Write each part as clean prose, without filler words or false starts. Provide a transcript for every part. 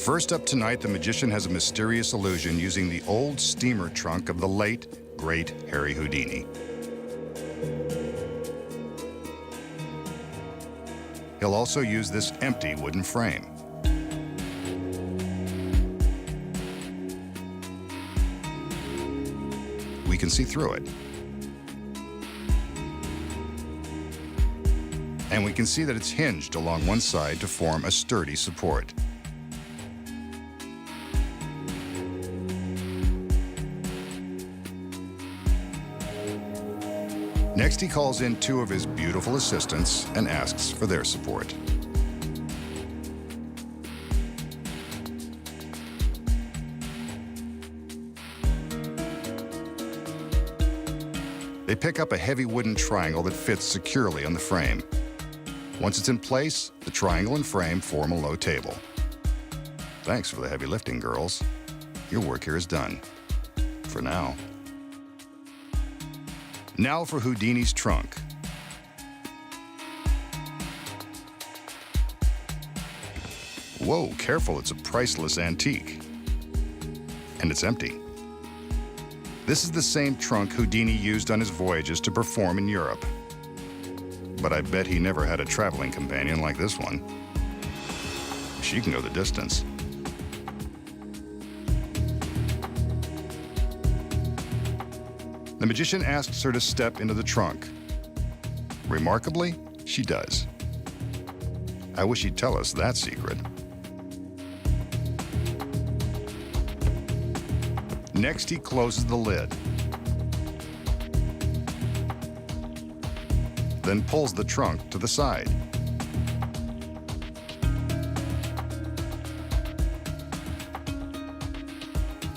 First up tonight, the magician has a mysterious illusion using the old steamer trunk of the late, great Harry Houdini. He'll also use this empty wooden frame. We can see through it. And we can see that it's hinged along one side to form a sturdy support. Next, he calls in two of his beautiful assistants and asks for their support. They pick up a heavy wooden triangle that fits securely on the frame. Once it's in place, the triangle and frame form a low table. Thanks for the heavy lifting, girls. Your work here is done. For now. Now for Houdini's trunk. Whoa, careful, it's a priceless antique. And it's empty. This is the same trunk Houdini used on his voyages to perform in Europe. But I bet he never had a traveling companion like this one. She can go the distance. The magician asks her to step into the trunk. Remarkably, she does. I wish he'd tell us that secret. Next, he closes the lid. Then pulls the trunk to the side.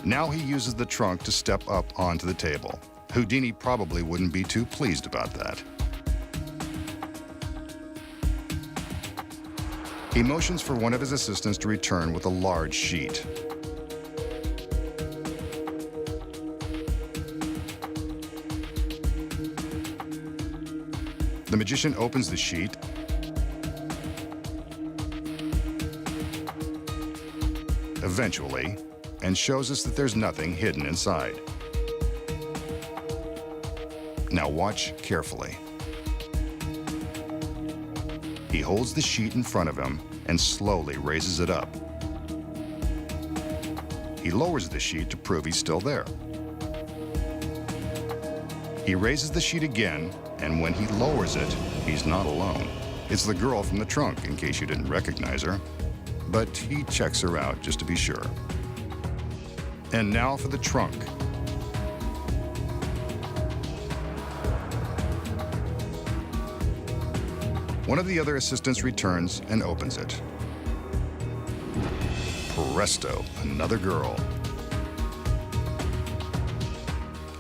Now he uses the trunk to step up onto the table. Houdini probably wouldn't be too pleased about that. He motions for one of his assistants to return with a large sheet. The magician opens the sheet eventually and shows us that there's nothing hidden inside. Now watch carefully. He holds the sheet in front of him and slowly raises it up. He lowers the sheet to prove he's still there. He raises the sheet again, and when he lowers it, he's not alone. It's the girl from the trunk, in case you didn't recognize her. But he checks her out just to be sure. And now for the trunk. One of the other assistants returns and opens it. Presto, another girl.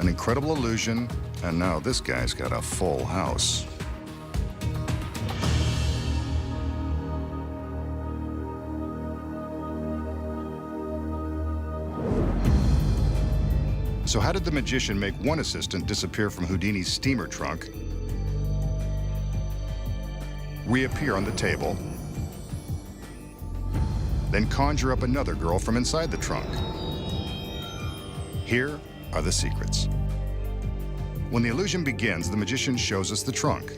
An incredible illusion, and now this guy's got a full house. So how did the magician make one assistant disappear from Houdini's steamer trunk, reappear on the table, then conjure up another girl from inside the trunk? Here are the secrets. When the illusion begins, the magician shows us the trunk.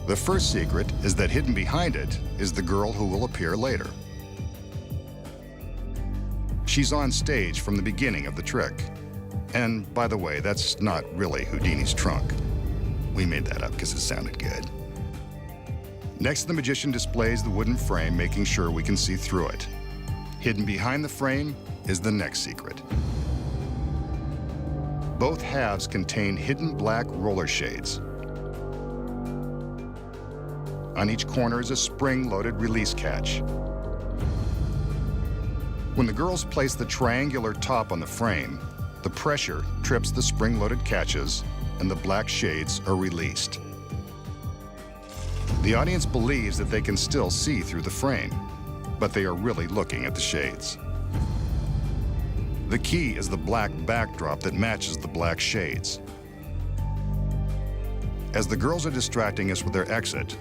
The first secret is that hidden behind it is the girl who will appear later. She's on stage from the beginning of the trick. And by the way, that's not really Houdini's trunk. We made that up because it sounded good. Next, the magician displays the wooden frame, making sure we can see through it. Hidden behind the frame is the next secret. Both halves contain hidden black roller shades. On each corner is a spring-loaded release catch. When the girls place the triangular top on the frame, the pressure trips the spring-loaded catches and the black shades are released. The audience believes that they can still see through the frame, but they are really looking at the shades. The key is the black backdrop that matches the black shades. As the girls are distracting us with their exit,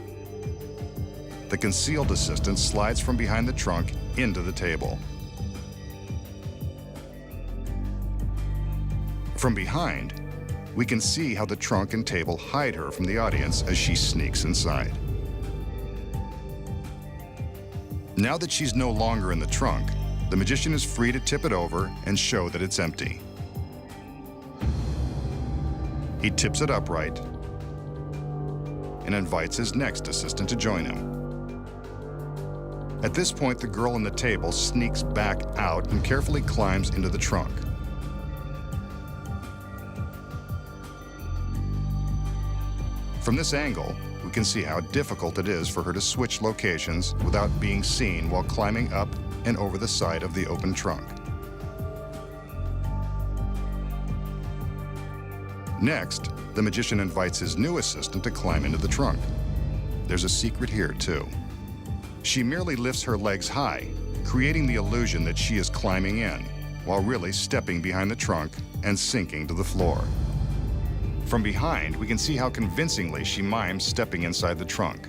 the concealed assistant slides from behind the trunk into the table. From behind, we can see how the trunk and table hide her from the audience as she sneaks inside. Now that she's no longer in the trunk, the magician is free to tip it over and show that it's empty. He tips it upright and invites his next assistant to join him. At this point, the girl on the table sneaks back out and carefully climbs into the trunk. From this angle, we can see how difficult it is for her to switch locations without being seen while climbing up and over the side of the open trunk. Next, the magician invites his new assistant to climb into the trunk. There's a secret here, too. She merely lifts her legs high, creating the illusion that she is climbing in, while really stepping behind the trunk and sinking to the floor. From behind, we can see how convincingly she mimes stepping inside the trunk.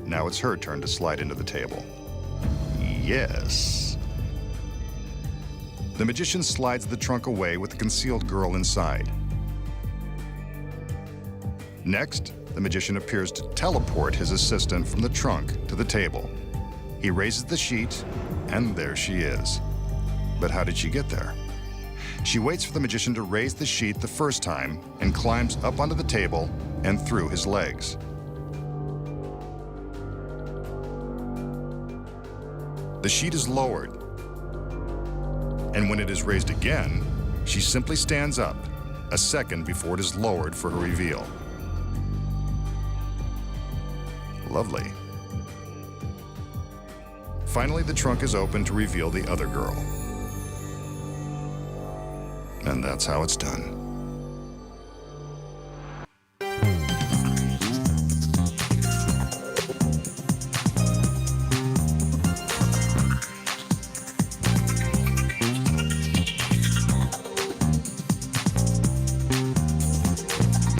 Now it's her turn to slide into the table. Yes. The magician slides the trunk away with the concealed girl inside. Next, the magician appears to teleport his assistant from the trunk to the table. He raises the sheet, and there she is. But how did she get there? She waits for the magician to raise the sheet the first time and climbs up onto the table and through his legs. The sheet is lowered, and when it is raised again, she simply stands up, a second before it is lowered for her reveal. Lovely. Finally, the trunk is open to reveal the other girl. And that's how it's done.